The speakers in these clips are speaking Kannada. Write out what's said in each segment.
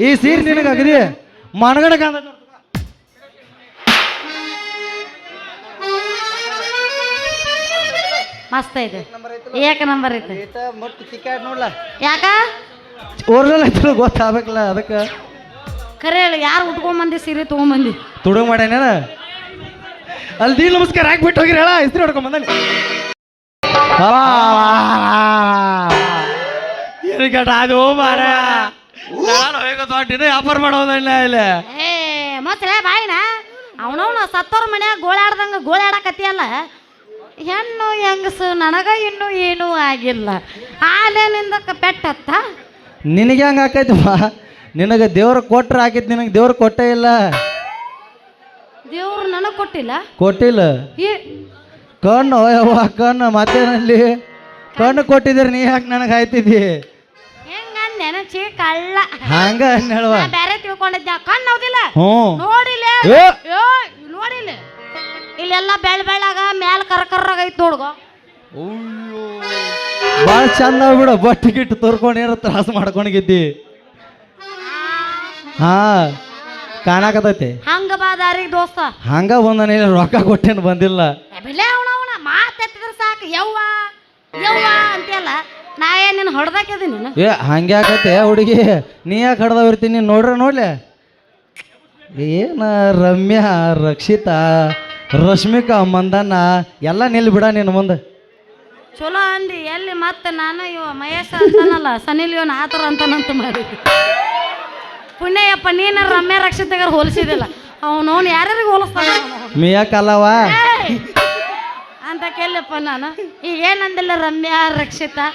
ಈ ಸೀರೆ ನಿನಗೆ ಅಗದಿ ಮನಗಣ ಕಾಂದ ಮಸ್ತ್ ಐತೆ ಏಕ ನಂಬರ್ ಐತೆ ನೋಡ್ಲ ಯಾಕ ಓರ್ಜಲ್ ಐತಿ ಗೊತ್ತಾಗಬೇಕಲ್ಲ ಅದಕ್ಕೆ ಖರೆ ಹೇಳಿ ಯಾರು ಉಟ್ಕೊಂಬಂದಿ ಸೀರೆ ತೊಗೊಂಬಂದಿ ತುಡುಗ್ ಮಾಡ್ಯಾನ ಅಲ್ಲಿ ದೀಲ್ ನಮಸ್ಕಾರ ಹಾಕ್ಬಿಟ್ಟು ಹೋಗಿರಿ ಹೇಳ ಇಸ್ತ್ರಿ ಹೊಡ್ಕೊಂಡ್ ಬಂದಾನೆ ಏನಕ್ಕೆ ಅದು ಮಾರ ನಾನು ಹೋಗೋದು ವ್ಯಾಪಾರ ಮಾಡೋದಲ್ಲ ಇಲ್ಲಿ ಏ ಮತ್ತಲೇ ಬಾಯಿನ ಅವನವನು ಸತ್ತೋರ್ ಮನ್ಯಾಗ ಗೋಳಾಡ್ದಂಗ ಗೋಳಾಡಕತ್ತಿಯಲ್ಲ ಹೆಣ್ಣು ಹೆಂಗಸು ನನಗ ಇನ್ನೂ ಏನೂ ಆಗಿಲ್ಲ ಆಲೇನಿಂದ ಪೆಟ್ಟತ್ತ ನಿನಗೆ ಹಂಗೆ ಆಕೈತಮ್ಮ ನಿನಗೆ ದೇವ್ರ ಕೊಟ್ರೆ ಆಕೈತಿ ನಿನಗೆ ದೇವ್ರ ಕೊಟ್ಟೇ ಇಲ್ಲ ದೇವ್ರು ನನಗೆ ಕೊಟ್ಟಿಲ್ಲ ಕಣ್ಣು ಯವ್ವ ಕಣ್ಣು ಮತ್ತೇನಲ್ಲಿ ಕಣ್ಣು ಕೊಟ್ಟಿದ್ರೆ ನೀ ಯಾಕೆ ನನಗೆ ಆಯ್ತಿದ್ದಿ ನೆನಚಿ ಕಳ್ಳ ಹಂಗ ಹೇಳುವ ಬೇರೆ ತಿಳ್ಕೊಂಡಿದ್ದ ಕಣ್ಣು ಹೌದಿಲ್ಲ ನೋಡಿಲ್ಲ ನೋಡಿಲ್ಲ ಇಲ್ಲೆಲ್ಲ ಬೆಳ್ಳಾಗ ಮ್ಯಾಲ ಕರ್ಕರ್ರಾಗ ಐತಿ ನೋಡ್ಗೋ ಭಾಳ ಚಂದ ಬಿಡು ಬಟ್ಟೆ ಗಿಟ್ಟು ತೋರ್ಕೊಂಡು ಏನೋ ತ್ರಾಸ ಮಾಡ್ಕೊಂಡಿದ್ದಿ ಹಾ ಕಾಣಕತೈತಿ ಹಂಗ ಬಾ ದಾರಿಗೆ ದೋಸ್ತ ಹಂಗ ಬಂದಾನ ರೊಕ್ಕ ಕೊಟ್ಟೇನು ಬಂದಿಲ್ಲ ಬೆಲೆ ಅವನ ಮಾತೆತ್ತಿದ್ರೆ ಸಾಕು ಯವ್ವ ಯವ್ವ ಅಂತೆಲ್ಲ ನಾ ಏನೇನು ಹೊಡೆದಾಕಿದೀನಿ ಏ ಹಂಗೆ ಆಕತ್ತೆ ಹುಡುಗಿ ನೀ ಯಾಕೆ ಹಡ್ದವ್ ಇರ್ತೀನಿ ನೋಡ್ಲೆ ಏನ ರಮ್ಯಾ ರಕ್ಷಿತಾ ರಶ್ಮಿಕಾ ಮಂದಣ್ಣ ಎಲ್ಲ ನಿಲ್ ಬಿಡ ನಿನ್ನ ಮುಂದೆ ಚಲೋ ಅಂದಿ ಎಲ್ಲಿ ಮತ್ತೆ ನಾನು ಇವ ಮಹೇಶ ಅಂತಾನಲ್ಲ ಸನಿಲ್ ಇವನ್ ಆತರ ಅಂತಾನಂತ ಮಾಡಿ ಪುಣ್ಯಪ್ಪ ನೀನ ರಮ್ಯಾ ರಕ್ಷಿತಗಾರ ಹೋಲಿಸಿದಿಲ್ಲ ಅವನವನು ಯಾರ್ಯಾರಿಗೆ ಹೋಲಿಸ್ತಾನ ಮಿಯಾಕಲ್ಲವ ಅಂತ ಕೇಳಪ್ಪ ನಾನು ಈಗ ಏನಂದಿಲ್ಲ ರಮ್ಯಾ ರಕ್ಷಿತಾ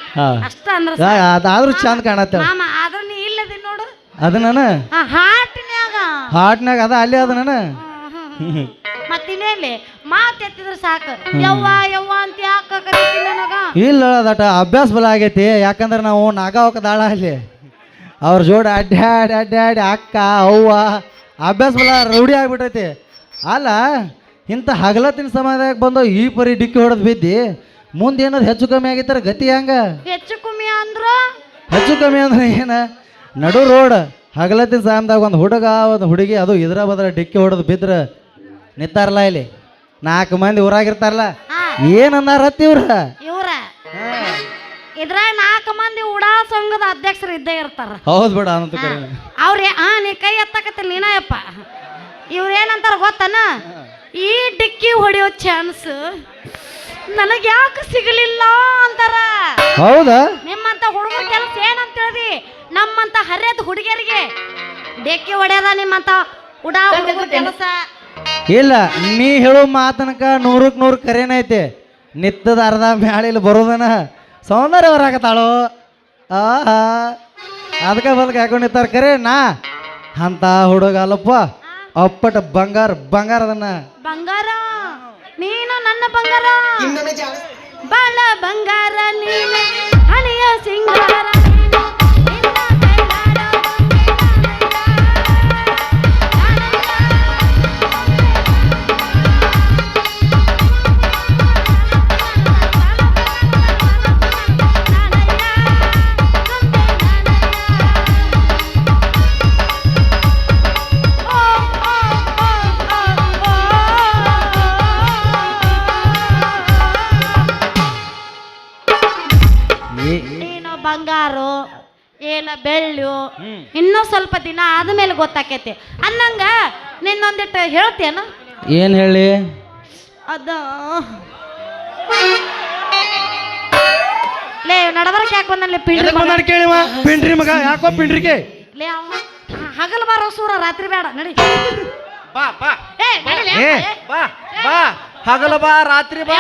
ಅಷ್ಟ ಅಂದ್ರ ಅದಾದ್ರೂ ಚಂದ ಕಾಣತ್ತ ಮಾಮ ಆದ್ರ ನೀ ಇಲ್ಲದಿ ನೋಡು ಅದು ನಾನು ಹಾಟ್ನಾಗ ಅದ ಅಲ್ಲಿ ಅದ ನಾನು ಮತ್ತಿನ್ನೇಲಿ ಮಾತು ಎತ್ತಿದ್ರೆ ಸಾಕು ಯವ್ವ ಯವ್ವ ಅಂತ ಯಾಕ ಕರೀತಿ ನನಗ ಇಲ್ಲ ದಟ ಅಭ್ಯಾಸ ಬಲ ಆಗೈತಿ ಯಾಕಂದ್ರೆ ನಾವು ನಾಗಾವಕ ದಾಳ ಅಲ್ಲಿ ಅವ್ರ ಜೋಡ ಅಡ್ಡಾಡಿ ಅಕ್ಕ ಅವ್ವ ಅಭ್ಯಾಸ ಬಲ ರೂಢಿ ಆಗ್ಬಿಟ್ಟೈತಿ ಅಲ್ಲ ಇಂಥ ಹಗಲತ್ತಿನ ಸಮಯದಾಗ ಬಂದು ಈ ಪರಿ ಡಿಕ್ಕಿ ಹೊಡೆದು ಬಿದ್ದಿ ಮುಂದೆ ಏನಾದ್ರು ಹೆಚ್ಚು ಕಮ್ಮಿ ಆಗಿತ್ತಾರ ಗತಿ ಹಂಗ ಹೆಚ್ಚು ಕಮ್ಮಿ ಅಂದ್ರೆ ಏನ ನಡು ರೋಡ್ ಹಗಲತ್ತಿನ ಸಮಯದಾಗ ಒಂದು ಹುಡುಗ ಒಂದು ಹುಡುಗಿ ಅದು ಇದ್ರ ಬದ್ರ ಡಿಕ್ಕಿ ಹೊಡೆದು ಬಿದ್ರ ನಿಂತಾರಲ್ಲ ಇಲ್ಲಿ 4 ಮಂದಿ ಊರಾಗಿರ್ತಾರಲ್ಲ ಏನಂದಾರತ್ತ ಇವ್ರ ಇದ್ರಾಗ 4 ಮಂದಿ ಉಡಾ ಸಂಘದ ಅಧ್ಯಕ್ಷರು ಇದ್ದೇ ಇರ್ತಾರ ಹೌದ್ ಬಿಡ ಅವ್ರ ನೀ ಕೈ ಎತ್ತಕತ್ತಿಲ್ಲ ನೀನಯಪ್ಪ ಇವ್ರೇನಂತಾರ ಗೊತ್ತನ ಈ ಡಿಕ್ಕಿ ಹೊಡೆಯೋ ಚಾನ್ಸ್ ನನಗೆ ಯಾಕೆ ಸಿಗಲಿಲ್ಲ ಅಂತಾರ ಹೌದಾ ನಿಮ್ಮಂತ ಹುಡುಗರ ಕೆಲಸ ಏನಂತ ಹೇಳಿದಿ ನಮ್ಮಂತ ಹರಿಯದ ಹುಡುಗಿಯರಿಗೆ ಡಿಕ್ಕಿ ಹೊಡೆಯದ ನಿಮ್ಮಂತ ಉಡಾ ಹುಡುಗರ ಕೆಲಸ ಇಲ್ಲ ನೀ ಹೇಳೋ ಮಾತನಕ 100ಕ್ಕೆ 100 ಕರೇನೈತೆ ನಿತ್ತದ ಅರ್ಧ ಮ್ಯಾಳಿಲ್ ಬರೋದನ ಸೌಂದರ್ಯ ಹೊರಾಕತ್ತಾಳು ಅದಕ್ಕೆ ಬದಕ್ಕೆ ಹಾಕೊಂಡು ನಿಂತಾರ ಕರೆ ನಾ ಅಂತ ಹುಡುಗ ಅಲ್ಲಪ್ಪ ಅಪ್ಪಟ ಬಂಗಾರ ಅದನ್ನ ಬಂಗಾರ ನೀನು ನನ್ನ ಬಂಗಾರ ಬಾಳ ಬಂಗಾರ ನೀನು ಹಳೆಯ ಸಿಂಗಾರ ಬಂಗಾರು ಏನ ಬೆಳ್ಳು ಇನ್ನೂ ಸ್ವಲ್ಪ ದಿನ ಆದ್ಮೇಲೆ ಗೊತ್ತಾಕೈತಿ ಅನ್ನಂಗ ನಿನ್ನೊಂದಿಟ್ಟು ಹೇಳ್ತೇನು ಏನ್ ಹೇಳಿ ಅದ ಲೇ ನಡಬರಕ್ಕೆ ಯಾಕೆ ಬಂದಲ್ಲಿ ಪಿಂಡ್ರಿ ಮಗ ಯಾಕೋ ಪಿಂಡ್ರಿಗೆ ಲೇ ಹಗಲು ಬಾರೋ ಸೂರ ರಾತ್ರಿ ಬೇಡ ನಡಿ ಹಗಲ ಬಾ ರಾತ್ರಿ ಬಾ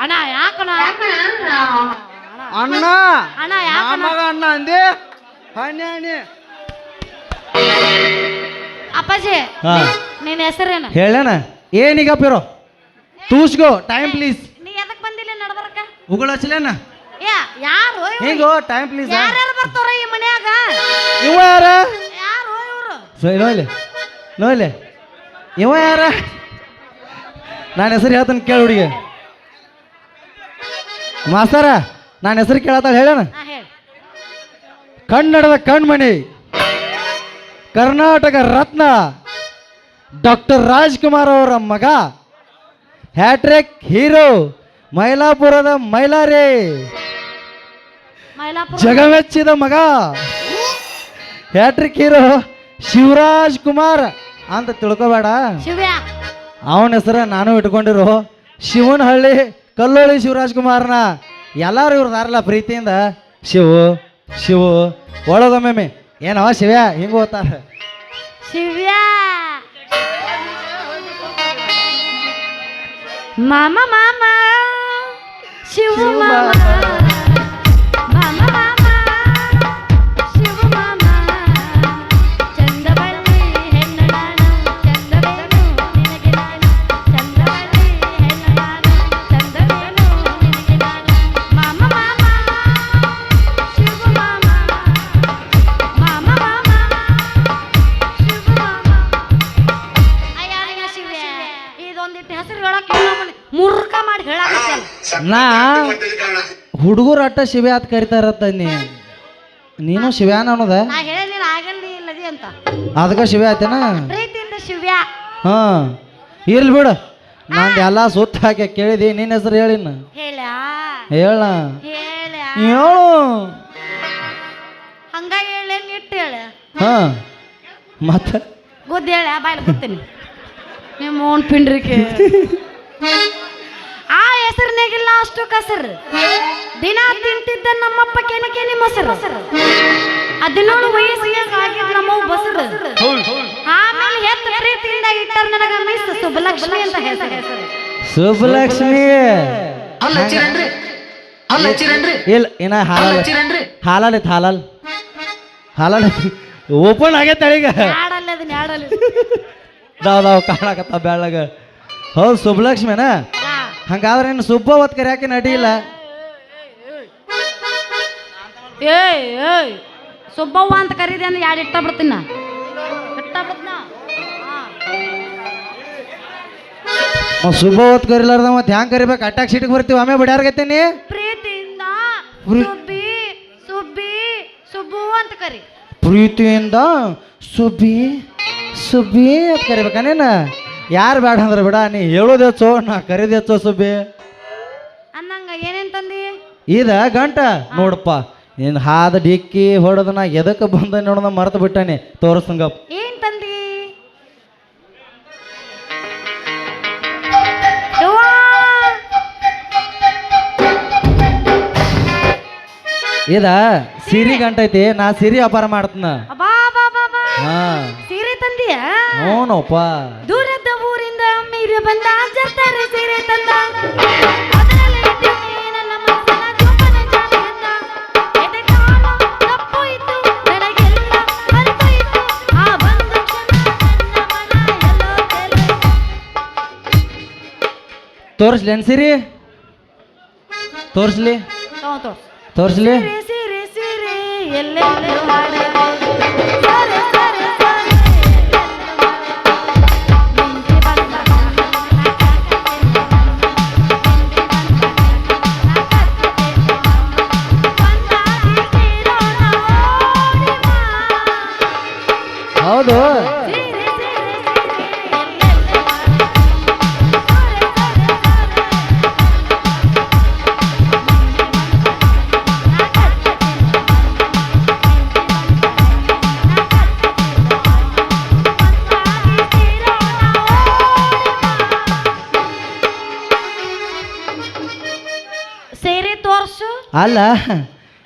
ಅಣ್ಣ ಯಾಕಣ ಅಣ್ಣ ಅಣ್ಣ ಯಾಕಣ ಅಣ್ಣ ಅಂದೆ ಹಣ್ಣೆ ಅಪ್ಪಾಜಿ ನಿನ್ನ ಹೆಸರೇನ ಹೇಳಣ ಏನೀಗ ಪಿರೋ ತೂಸ್ಗೋ ಟೈಮ್ ಪ್ಲೀಸ್ ನೀ ಎದಕ್ ಬಂದಿಲ್ಲ ನಡಬರಕ ಉಗುಳಚ್ಚಲೇನ ಯಾರು ಹಿಂಗೋ ಟೈಮ್ ಪ್ಲೀಸ್ ಯಾರ್ಯಾರು ಬರ್ತಾರ ಈ ಮನ್ಯಾಗ ಇವ ಯಾರ ಯಾರು ಇವರು ನೋಯ್ಲೆ ಇವ ಯಾರ ನಾನು ಹೆಸರು ಹೇಳ್ತಾನೆ ಕೇಳ ಹುಡುಗಿ ಮಾಸ್ತರ ನಾನು ಹೆಸರು ಕೇಳತ್ತಾಳ ಹೇಳೋಣ ಕನ್ನಡದ ಕಣ್ಮಣಿ ಕರ್ನಾಟಕ ರತ್ನ ಡಾಕ್ಟರ್ ರಾಜ್ಕುಮಾರ್ ಅವರ ಮಗ ಹ್ಯಾಟ್ರಿಕ್ ಹೀರೋ ಮೈಲಾಪುರದ ಮೈಲಾರಿ ಮೈಲಾಪುರ ಜಗಮೆಚ್ಚಿದ ಮಗ ಹ್ಯಾಟ್ರಿಕ್ ಹೀರೋ ಶಿವರಾಜ್ ಕುಮಾರ್ ಅಂತ ತಿಳ್ಕೊಬೇಡ. ಶಿವ್ಯ ಅವನ ಹೆಸರ ನಾನು ಇಟ್ಕೊಂಡಿರೋ ಶಿವನಹಳ್ಳಿ ಕಲ್ಲೋಳಿ ಶಿವರಾಜ್ ಕುಮಾರ್ನ ಎಲ್ಲರೂ ಇವ್ರು ದಾರಲ್ಲ ಪ್ರೀತಿಯಿಂದ ಶಿವು ಶಿವು ಒಳಗೊಮ್ಮೆ ಏನವ ಶಿವ್ಯ ಹಿಂಗೆ ಓದ್ತಾರ. ಶಿವ್ಯ ಮಾಮ ಮಾಮ ಶಿವ ಮಾಮ ಮಾಮ ಮಾಮ ಶಿವ ಮಾಮ ಚಂದವಳ್ಳಿ ಹೆಣ್ಣು ನಾನು ಚಂದವೇನು ನಿನಗೆ ನಾನು ಚಂದವಳ್ಳಿ ಹೆಣ್ಣು ನಾನು ಚಂದವೇನು ನಿನಗೆ ನಾನು ಮಾಮ ಮಾಮ ಶಿವ ಮಾಮ ಮಾಮ ಮಾಮ ಶಿವ ಮಾಮ ಅಯ್ಯ ಶಿವ್ಯ ಇದೊಂದಿಟ್ಟು ಹೆಸರು ಹೇಳಕ್ಕೆ ಮುರ್ಕ ಮಾಡಿ ಹೇಳಾಕತ್ತಲ್ಲ. ನಾ ಹುಡುಗರು ಅಟ್ಟ ಶಿವ್ಯ ಅಂತ ಕರಿತಾರತ್ತ ನೀನು ಶಿವ್ಯಾನ ಅನ್ನೋದ ನಾ ಹೇಳಿಲ್ಲ ಆಗಲ್ಲಿ ಇಲ್ಲದಿ ಅಂತ ಅದಕ್ಕೆ ಶಿವ್ಯ ಆಯ್ತೇನ. ಪ್ರೀತಿಯಿಂದ ಶಿವ್ಯ. ಹಾ ಇರ್ಲಿ ಬಿಡು ನಂದು ಎಲ್ಲ ಸುತ್ತ ಹಾಕಿ ಕೇಳಿದಿ ನಿನ್ನ ಹೆಸರು ಹೇಳಿನ ಹೇಳ ಹೇಳ ಹೇಳ ಹೇಳು. ಹಂಗ ಹೇಳ ಇಟ್ಟು ಹೇಳ ಹಾ ಮತ್ತೆ ಗುದ್ದಿ ಹೇಳ ಬಾಯ್ಲಿ ಗೊತ್ತೀನಿ ನಿಮ್ಮ ಓನ್ ಪಿಂಡ್ರಿಕೆ ಆ ಹೆಸರಿನಾಗಿಲ್ಲ ಅಷ್ಟು ಕಸರು ದಿನ ತಿಂತಿದ್ದ ನಮ್ಮಪ್ಪ ಕೆನಿ ಮೊಸರು 17 ವಯಸ್ಸಿಗೆ ಆಗಿದ್ ನಮ್ಮವ್ ಬಸರು ಆಮೇಲೆ ಹೆತ್ತ ಪ್ರೀತಿಯಿಂದ ಇಟ್ಟಾರ ನನಗ ಮಿಸ್ ಸುಬ್ಬಲಕ್ಷ್ಮಿ ಅಂತ ಹೆಸರು. ಸುಬ್ಬಲಕ್ಷ್ಮಿ ಇಲ್ಲ ಇನ್ನ ಹಾಲಲ್ ಹಾಲಲ್ ಓಪನ್ ಆಗೈತೆ ಈಗ ಆಡಲ್ಲ ಅದನ್ನ ಆಡಲ್ಲ ದಾವ್ ಕಾಣಕತ್ತ ಬೆಳ್ಳಗ. ಹೌದು ಸುಬ್ಬಲಕ್ಷ್ಮಿನ ಹಂಗಾದ್ರೆ ಇನ್ನು ಸುಬ್ಬ ಹೊತ್ ಕರಿಯಾಕೆ ನಡಿಯಿಲ್ಲ. ಏಯ್ ಏಯ್ ಸುಬ್ಬವ್ವ ಅಂತ ಕರೀದೆ ಅಂದ್ರೆ ಯಾರು ಇಟ್ಟ ಬಿಡ್ತೀನ ಸುಬ್ಬ ಹೊತ್ ಕರಿಲಾರ್ದ ಮತ್ತೆ ಹ್ಯಾಂಗ ಕರಿಬೇಕು ಅಟ್ಯಾಕ್ ಸೀಟಿಗೆ ಬರ್ತೀವಿ ಆಮೇಲೆ ಬಡಿಯಾರ್ಗೈತೇನಿ ಪ್ರೀತಿಯಿಂದ ಸುಬ್ಬಿ ಸುಬ್ಬಿ ಸುಬ್ಬು ಅಂತ ಕರಿ. ಪ್ರೀತಿಯಿಂದ ಸುಬ್ಬಿ ಸುಬ್ಬಿ ಅಂತ ಕರಿಬೇಕಾನೇನ ಯಾರು ಬೇಡ ಅಂದ್ರೆ ಬಿಡ ನೀ ಹೇಳೋದು ಹೆಚ್ಚು ನಾ ಕರೀದು ಹೆಚ್ಚು ಸುಬ್ಬಿ ಅನ್ನಂಗ ಏನೇನ್ ತಂದಿ ಇದ ಗಂಟ ನೋಡಪ್ಪ ನೀನು ಹಾದ ಡಿಕ್ಕಿ ಹೊಡೆದ ನಾ ಎದಕ್ಕೆ ಬಂದ ನೋಡೋದ ಮರೆತು ಬಿಟ್ಟಾನೆ ತೋರಿಸ್ತಂಗಪ್ಪ. ಏನ್ ತಂದಿ ಯವ್ವಾ? ಇದ ಸಿರಿ ಗಂಟ ಐತಿ ನಾ ಸಿರಿ ವ್ಯಾಪಾರ ಮಾಡ್ತನ. ಅಬ್ಬಾ ಬಾ ಬಾ ಬಾ ಹಾ ಸೀರೆ ತಂದಿಯ ನೋನಪ್ಪ ದೂರದ ಊರಿಂದ ಮೀರಿ ಬಂದ ಜರ್ತಾರೆ ಸೀರೆ ತಂದ ಅದರಲ್ಲಿ ಇಟ್ಟಿನಿ ನನ್ನ ಮನಸ್ಸಿನ ಜೋಪಾನ ಜಾಣೆಯನ್ನ. ಎದೆ ಕಾಲು ತಪ್ಪೋಯ್ತು ನನಗೆಲ್ಲ ಮರೆತೋಯ್ತು ಆ ಒಂದು ಕ್ಷಣ ನನ್ನ ಮನ ಎಲ್ಲೋ ತೆರೆ. ತೋರಿಸ್ಲೇನು ಸಿರಿ ತೋರಿಸ್ಲಿ ತೋರಿಸ್ಲಿ ಸೀರೆ ಸೀರೆ ಸೀರೆ ಎಲ್ಲೆಲ್ಲೂ ಮಾಡಿದೆ ಸರೆ ಸರೆ ಸರೆ ಮಿಂಚಿ ಬಂದ ಹೌದು ಸೇರೆ ತೋರ್ಸು. ಅಲ್ಲ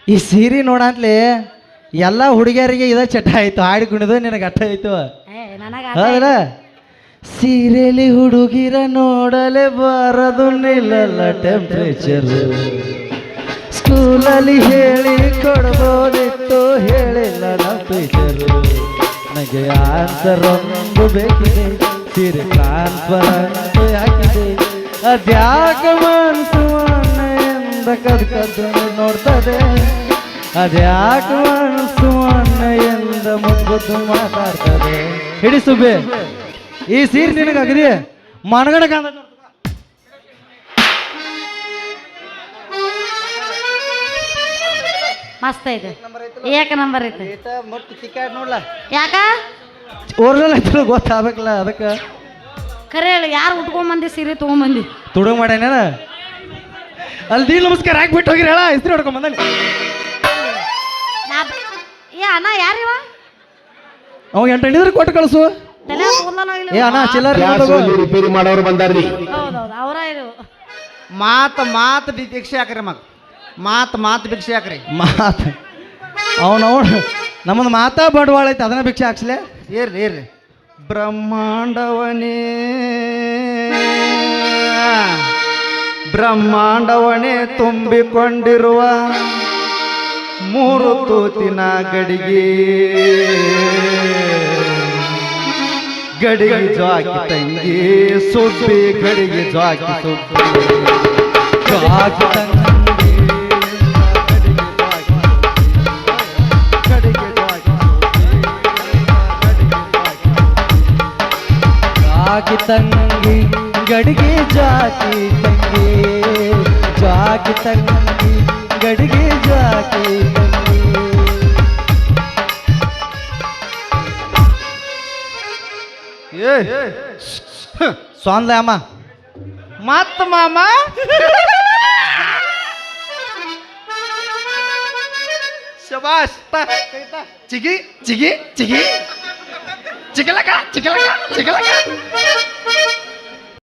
ಈ ಸೀರೆ ನೋಡಂತ್ಲಿ ಎಲ್ಲ ಹುಡುಗಿಯರಿಗೆ ಇದ ಚಟ ಆಯ್ತು ಹಾಡಿ ಕುಣಿದು ನಿನಗೆ ಅಟ್ಟ ಆಯ್ತು ಹೌದಲ್ಲ. ಸೀರೆಲಿ ಹುಡುಗಿರ ನೋಡಲೆ ಬಾರದು ನಿಲ್ಲಲ್ಲ ಟೆಂಪ್ರೇಚರ್ ಸ್ಕೂಲಲ್ಲಿ ಹೇಳಿ ಕೊಡ್ಬೋದಿತ್ತು ಹೇಳಿಲ್ಲ ನಮ್ಮ ಟೀಚರ್. ನನಗೆ ಆನ್ಸರ್ ಒಂದು ಬೇಕಿದೆ ಸೀರೆ ಟ್ರಾನ್ಸ್ಫರ್ ಯಾಕಿದೆ ಅದ್ಯಾಕ ಮನಸ್ಸು ಎಂದ ಕದ್ದು ನೋಡ್ತದೆ ಅದ್ಯಾಕ ಮನಸ್ಸು ಎಂದ ಮುದ್ದು ಮಾತಾಡ್ತದೆ. ಹಿಡಿ ಸುಬ್ಬೆ ಈ ಸೀರೆ ನಿನಗಾಗಿದೆ ಮನಗಡ ಕಾಂದ ಮಸ್ತ್ ಐತೆ ಏಕ ನಂಬರ್ ಐತೆ ಮತ್ತೆ ಟಿಕೆಟ್ ನೋಡ್ಲ ಯಾಕ ಒರಿಜಿನಲ್ ಐತಿ ಗೊತ್ತಾಗಬೇಕಲ್ಲ ಅದಕ್ಕೆ ಖರೆ ಹೇಳಿ ಯಾರು ಉಟ್ಕೊಂಬಂದಿ ಸೀರೆ ತೊಗೊಂಬಂದಿ ತುಡುಗ ಮಾಡ್ಯಾನ ಅಲ್ಲಿ ದೀಲ್ ನಮಸ್ಕಾರ ಹಾಕ್ಬಿಟ್ಟು ಹೋಗಿರಿ ಹೇಳ ಇಸ್ತ್ರಿ ಹೊಡ್ಕೊಂಡ್ ಬಂದಾನೆ ಏ ಅಣ್ಣ ಯಾರಿವ ಅವ 8 ಹಿಡಿದ್ರೆ ಕೊಟ್ಟು ಕಳಿಸು ತಲೆ ಕೂದಲನೋ ಇಲ್ಲ ಏ ಅಣ್ಣ ಚಿಲ್ಲರ್ ರಿಪೇರಿ ಮಾಡೋರು ಬಂದಾರ್ರಿ. ಹೌದೌದು ಅವರ ಇದು ಮಾತು ಭಿಕ್ಷೆ ಹಾಕ್ರಿ ಮಾತು ಭಿಕ್ಷೆ ಹಾಕ್ರಿ ಮಾತು ಅವನವನು ನಮ್ಮದು ಮಾತಾ ಬಡವಾಳ ಐತೆ ಅದನ್ನ ಭಿಕ್ಷೆ ಹಾಕ್ಸ್ಲೆ ಇರ್ರಿ ಬ್ರಹ್ಮಾಂಡವನೇ ತುಂಬಿಕೊಂಡಿರುವ 3 ತೂತಿನ ಗಡಿಗೆ ಜಾಕಿ ತಂಗಿ ಸುಬ್ಬಿ ಗಡಿಗೆ ಜಾಕಿ ಸುಬ್ಬಿ ಜಾಕಿ ತಂಗಿ ಜಾಕಿ ತಂಗಿ ಗಡಿಗೆ ಜಾಕಿ ತಂಗಿ ಜಾಕಿ ತಂಗಿ ಗಡಿಗೆ ಜಾಕಿ ತಂಗಿ ಸ್ವಾನ್ಲೆ ಅಮ್ಮ ಮತ್ತ ಮಾಮ ಶಬಾಷ್ ಚಿಗಿ ಚಿಗಿ ಚಿಗಿ ಚಿಗಲಕ ಚಿಗಲಕ ಚಿಗಲಕ